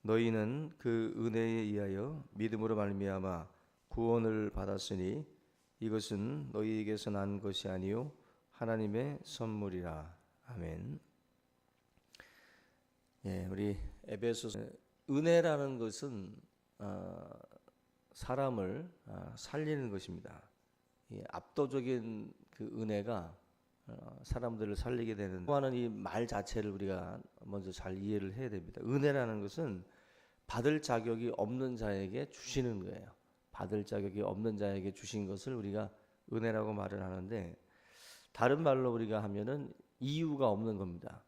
너희는 그 은혜에 의하여 믿음으로 말미암아 구원을 받았으니 이것은 너희에게서 난 것이 아니요 하나님의 선물이라. 아멘. 예, 우리 에베소서 은혜라는 것은 사람을 살리는 것입니다. 압도적인 그 은혜가 사람들을 살리게 되는 하는 이 말 자체를 우리가 먼저 잘 이해를 해야 됩니다. 은혜라는 것은 받을 자격이 없는 자에게 주시는 거예요. 받을 자격이 없는 자에게 주신 것을 우리가 은혜라고 말을 하는데, 다른 말로 우리가 하면은 이유가 없는 겁니다.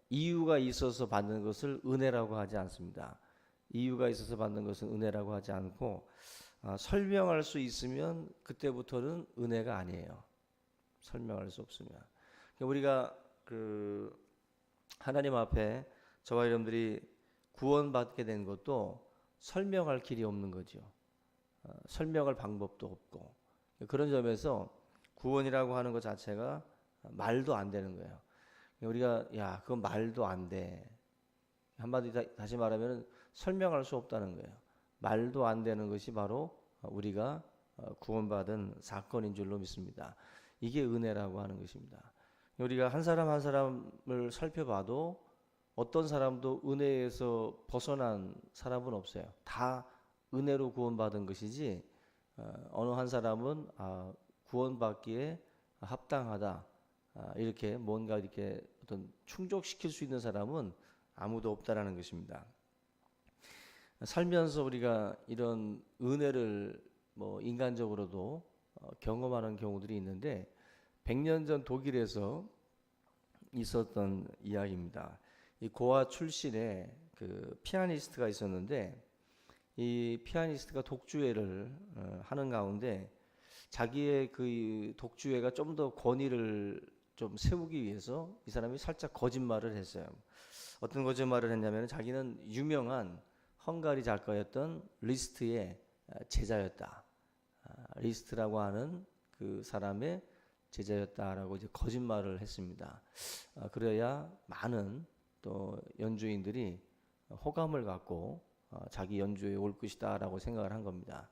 이유가 있어서 받는 것을 은혜라고 하지 않습니다. 이유가 있어서 받는 것은 은혜라고 하지 않고 설명할 수 있으면 그때부터는 은혜가 아니에요. 설명할 수 없으면. 우리가 그 하나님 앞에 저와 여러분들이 구원받게 된 것도 설명할 길이 없는 거죠. 설명할 방법도 없고, 그런 점에서 구원이라고 하는 것 자체가 말도 안 되는 거예요. 우리가 야 그건 말도 안 돼. 한마디 다시 말하면 설명할 수 없다는 거예요. 말도 안 되는 것이 바로 우리가 구원받은 사건인 줄로 믿습니다. 이게 은혜라고 하는 것입니다. 우리가 한 사람 한 사람을 살펴봐도 어떤 사람도 은혜에서 벗어난 사람은 없어요. 다 은혜로 구원받은 것이지 어느 한 사람은 구원받기에 합당하다 이렇게 뭔가 이렇게 어떤 충족시킬 수 있는 사람은 아무도 없다라는 것입니다. 살면서 우리가 이런 은혜를 인간적으로도 경험하는 경우들이 있는데, 100년 전 독일에서 있었던 이야기입니다. 이 고아 출신의 그 피아니스트가 있었는데, 이 피아니스트가 독주회를 하는 가운데 자기의 그 독주회가 좀 더 권위를 좀 세우기 위해서 이 사람이 살짝 거짓말을 했어요. 어떤 거짓말을 했냐면, 자기는 유명한 헝가리 작가였던 리스트의 제자였다. 리스트라고 하는 그 사람의 제자였다라고 이제 거짓말을 했습니다. 그래야 많은 또 연주인들이 호감을 갖고 자기 연주에 올 것이다라고 생각을 한 겁니다.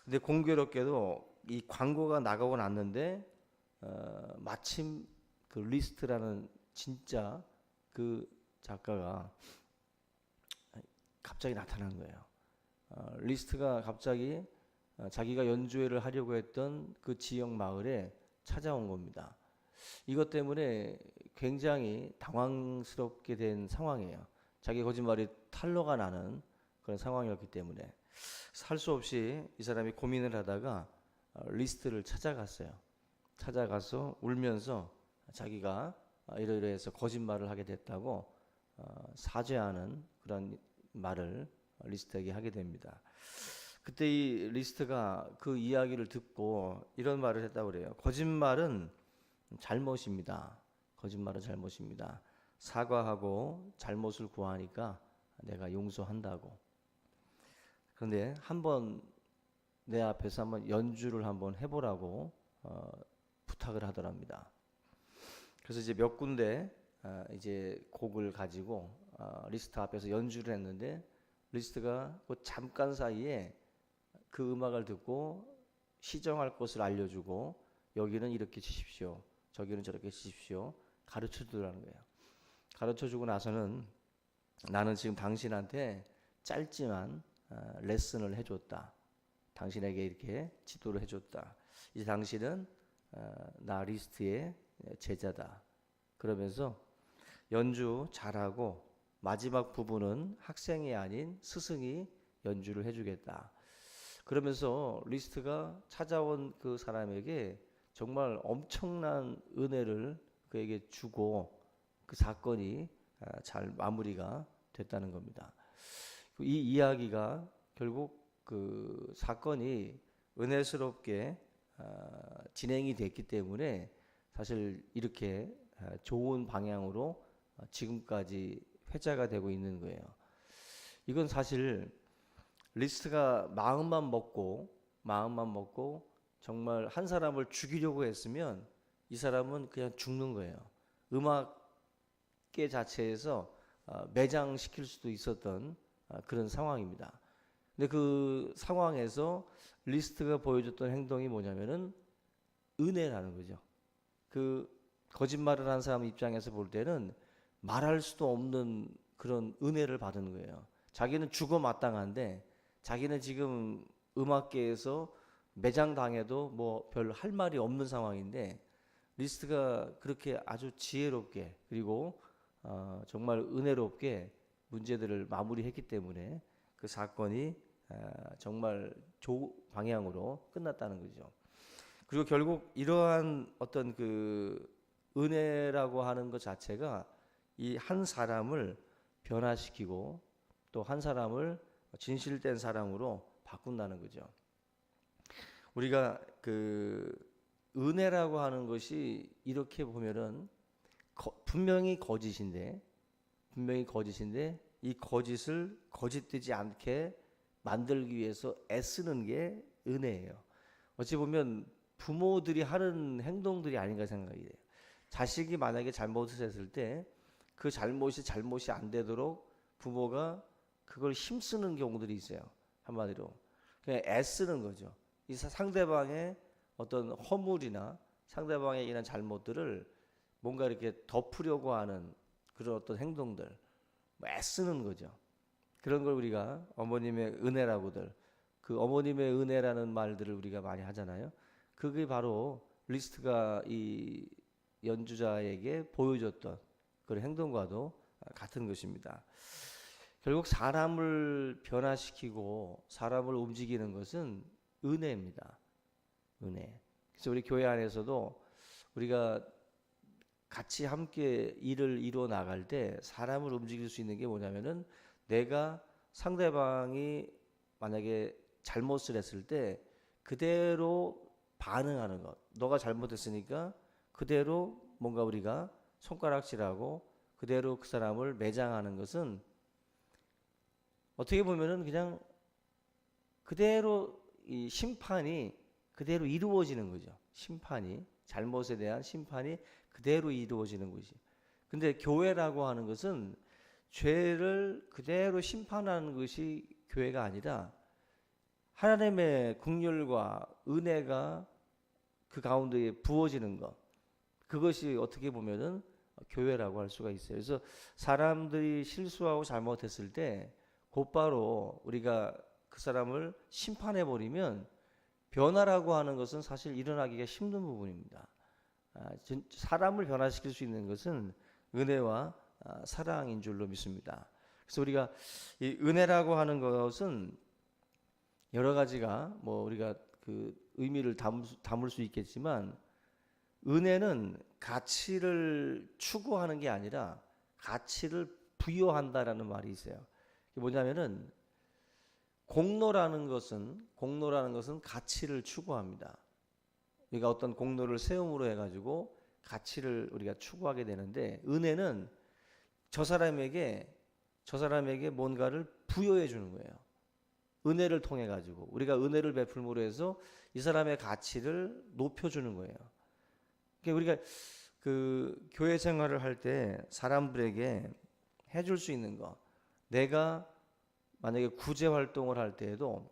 근데 공교롭게도 이 광고가 나가고 났는데 마침 그 리스트라는 진짜 그 작가가 갑자기 나타난 거예요. 리스트가 갑자기 자기가 연주회를 하려고 했던 그 지역 마을에 찾아온 겁니다. 이것 때문에 굉장히 당황스럽게 된 상황이에요. 자기 거짓말이 탄로가 나는 그런 상황이었기 때문에 할 수 없이 이 사람이 고민을 하다가 리스트를 찾아갔어요. 찾아가서 울면서 자기가 이러이러해서 거짓말을 하게 됐다고 사죄하는 그런 말을 리스트에게 하게 됩니다. 그때 이 리스트가 그 이야기를 듣고 이런 말을 했다고 그래요. 거짓말은 잘못입니다. 거짓말은 잘못입니다. 사과하고 잘못을 구하니까 내가 용서한다고. 그런데 한번 내 앞에서 한번 연주를 한번 해보라고 부탁을 하더랍니다. 그래서 이제 몇 군데 이제 곡을 가지고 리스트 앞에서 연주를 했는데, 리스트가 그 잠깐 사이에 그 음악을 듣고 시정할 것을 알려주고, 여기는 이렇게 치십시오, 저기는 저렇게 치십시오 가르쳐 주더라는 거예요. 가르쳐 주고 나서는 나는 지금 당신한테 짧지만 레슨을 해줬다. 당신에게 이렇게 지도를 해줬다. 이제 당신은 나 리스트의 제자다. 그러면서 연주 잘하고 마지막 부분은 학생이 아닌 스승이 연주를 해주겠다. 그러면서 리스트가 찾아온 그 사람에게 정말 엄청난 은혜를 그에게 주고 그 사건이 잘 마무리가 됐다는 겁니다. 이 이야기가 결국 그 사건이 은혜스럽게 진행이 됐기 때문에 사실 이렇게 좋은 방향으로 지금까지 회자가 되고 있는 거예요. 이건 사실 리스트가 마음만 먹고 정말 한 사람을 죽이려고 했으면 이 사람은 그냥 죽는 거예요. 음악계 자체에서 매장시킬 수도 있었던 그런 상황입니다. 근데 그 상황에서 리스트가 보여줬던 행동이 뭐냐면은 은혜라는 거죠. 그 거짓말을 한 사람 입장에서 볼 때는 말할 수도 없는 그런 은혜를 받은 거예요. 자기는 죽어 마땅한데 자기는 지금 음악계에서 매장당해도 뭐 별 할 말이 없는 상황인데 리스트가 그렇게 아주 지혜롭게 그리고 정말 은혜롭게 문제들을 마무리했기 때문에 그 사건이 정말 방향으로 끝났다는 거죠. 그리고 결국 이러한 어떤 그 은혜라고 하는 것 자체가 이 한 사람을 변화시키고 또 한 사람을 진실된 사람으로 바꾼다는 거죠. 우리가 그 은혜라고 하는 것이 이렇게 보면은 분명히 거짓인데 이 거짓을 거짓되지 않게 만들기 위해서 애쓰는 게 은혜예요. 어찌 보면 부모들이 하는 행동들이 아닌가 생각이 돼요. 자식이 만약에 잘못을 했을 때 그 잘못이 안 되도록 부모가 그걸 힘쓰는 경우들이 있어요. 한마디로 그냥 애쓰는 거죠. 이 상대방의 어떤 허물이나 상대방의 이런 잘못들을 뭔가 이렇게 덮으려고 하는 그런 어떤 행동들, 뭐 애쓰는 거죠. 그런 걸 우리가 어머님의 은혜라고들, 그 어머님의 은혜라는 말들을 우리가 많이 하잖아요. 그게 바로 리스트가 이 연주자에게 보여줬던 그런 행동과도 같은 것입니다. 결국 사람을 변화시키고 사람을 움직이는 것은 은혜입니다. 은혜. 그래서 우리 교회 안에서도 우리가 같이 함께 일을 이루어 나갈 때 사람을 움직일 수 있는 게 뭐냐면은 내가 상대방이 만약에 잘못을 했을 때 그대로 반응하는 것. 너가 잘못했으니까 그대로 뭔가 우리가 손가락질하고 그대로 그 사람을 매장하는 것은 어떻게 보면은 그냥 그대로 이 심판이 그대로 이루어지는 거죠. 심판이 잘못에 대한 심판이 그대로 이루어지는 것이. 근데 교회라고 하는 것은 죄를 그대로 심판하는 것이 교회가 아니라 하나님의 긍휼과 은혜가 그 가운데에 부어지는 것. 그것이 어떻게 보면은 교회라고 할 수가 있어요. 그래서 사람들이 실수하고 잘못했을 때 곧바로 우리가 그 사람을 심판해 버리면 변화라고 하는 것은 사실 일어나기가 힘든 부분입니다. 사람을 변화시킬 수 있는 것은 은혜와 사랑인 줄로 믿습니다. 그래서 우리가 이 은혜라고 하는 것은 여러 가지가 뭐 우리가 그 의미를 담을 수 있겠지만 은혜는 가치를 추구하는 게 아니라 가치를 부여한다라는 말이 있어요. 이게 뭐냐면은 공로라는 것은 가치를 추구합니다. 우리가 어떤 공로를 세움으로 해가지고 가치를 우리가 추구하게 되는데 은혜는 저 사람에게 뭔가를 부여해 주는 거예요. 은혜를 통해 가지고 우리가 은혜를 베풀므로 해서 이 사람의 가치를 높여주는 거예요. 그러니까 우리가 그 교회 생활을 할 때 사람들에게 해줄 수 있는 거, 내가 만약에 구제 활동을 할 때에도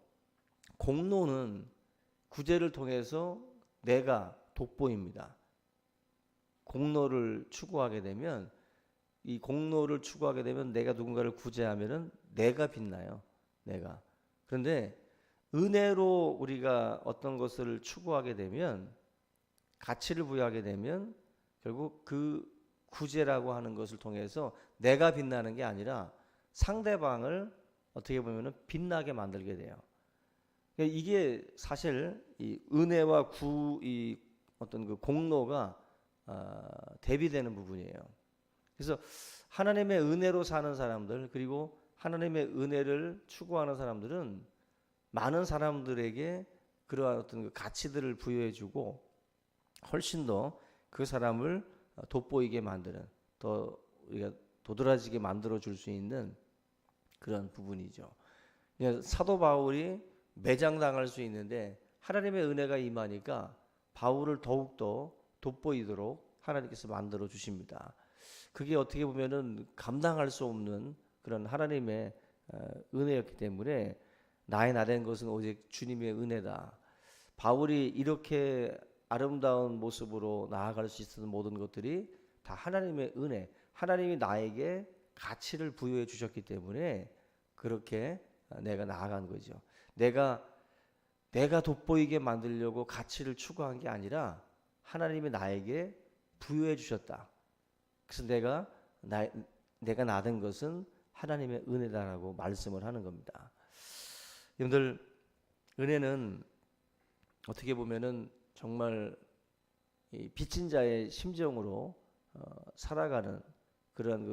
공로는 구제를 통해서 내가 돋보입니다. 공로를 추구하게 되면 내가 누군가를 구제하면은 내가 빛나요. 내가. 그런데 은혜로 우리가 어떤 것을 추구하게 되면 가치를 부여하게 되면 결국 그 구제라고 하는 것을 통해서 내가 빛나는 게 아니라 상대방을 어떻게 보면은 빛나게 만들게 돼요. 그러니까 이게 사실 이 은혜와 이 어떤 그 공로가 대비되는 부분이에요. 그래서 하나님의 은혜로 사는 사람들 그리고 하나님의 은혜를 추구하는 사람들은 많은 사람들에게 그러한 어떤 그 가치들을 부여해주고 훨씬 더 그 사람을 돋보이게 만드는 더 우리가 도드라지게 만들어 줄 수 있는 그런 부분이죠. 사도 바울이 매장당할 수 있는데 하나님의 은혜가 임하니까 바울을 더욱더 돋보이도록 하나님께서 만들어 주십니다. 그게 어떻게 보면은 감당할 수 없는 그런 하나님의 은혜였기 때문에 나의 나된 것은 오직 주님의 은혜다. 바울이 이렇게 아름다운 모습으로 나아갈 수 있었던 모든 것들이 다 하나님의 은혜, 하나님이 나에게 가치를 부여해 주셨기 때문에 그렇게 내가 나아간 거죠. 내가 돋보이게 만들려고 가치를 추구한 게 아니라 하나님이 나에게 부여해 주셨다. 그래서 내가 나된 것은 하나님의 은혜다라고 말씀을 하는 겁니다. 여러분들, 은혜는 어떻게 보면은 정말 이 빚진 자의 심정으로 살아가는 그런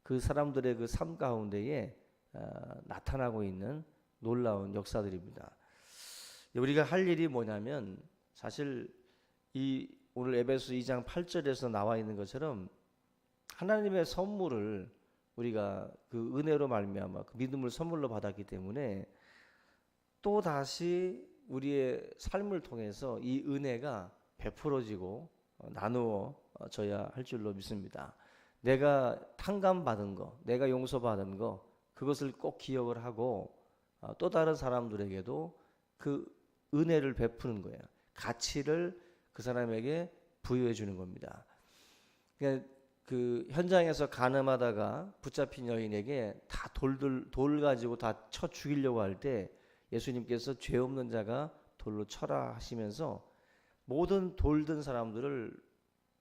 그 사람들의 그 삶 가운데에 나타나고 있는 놀라운 역사들입니다. 우리가 할 일이 뭐냐면 사실 이 오늘 에베소 2장 8절에서 나와 있는 것처럼 하나님의 선물을 우리가 그 은혜로 말미암아 그 믿음을 선물로 받았기 때문에 또 다시 우리의 삶을 통해서 이 은혜가 베풀어지고 나누어져야 할 줄로 믿습니다. 내가 탕감받은 거, 내가 용서받은 거, 그것을 꼭 기억을 하고 또 다른 사람들에게도 그 은혜를 베푸는 거예요. 가치를 그 사람에게 부여해 주는 겁니다. 그러니까 그 현장에서 간음하다가 붙잡힌 여인에게 다 돌 가지고 다 쳐 죽이려고 할 때 예수님께서 죄 없는 자가 돌로 쳐라 하시면서 모든 돌든 사람들을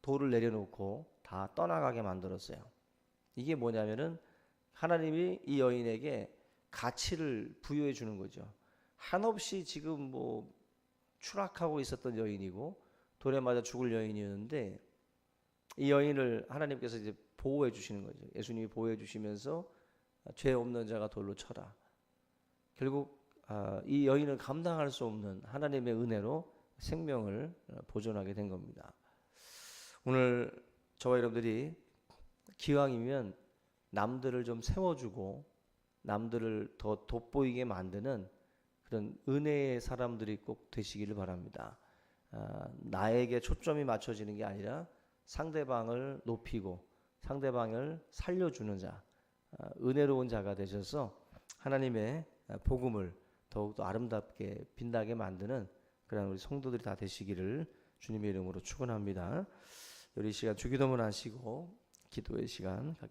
돌을 내려놓고 다 떠나가게 만들었어요. 이게 뭐냐면은 하나님이 이 여인에게 가치를 부여해 주는 거죠. 한없이 지금 뭐 추락하고 있었던 여인이고 돌에 맞아 죽을 여인이었는데 이 여인을 하나님께서 이제 보호해 주시는 거죠. 예수님이 보호해 주시면서 죄 없는 자가 돌로 쳐라. 결국 이 여인은 감당할 수 없는 하나님의 은혜로 생명을 보존하게 된 겁니다. 오늘 저와 여러분들이 기왕이면 남들을 좀 세워주고 남들을 더 돋보이게 만드는 그런 은혜의 사람들이 꼭 되시기를 바랍니다. 나에게 초점이 맞춰지는 게 아니라 상대방을 높이고 상대방을 살려주는 자, 은혜로운 자가 되셔서 하나님의 복음을 더욱더 아름답게 빛나게 만드는 그런 우리 성도들이 다 되시기를 주님의 이름으로 축원합니다. 우리 시간 주기도문 하시고 기도의 시간 갖겠습니다.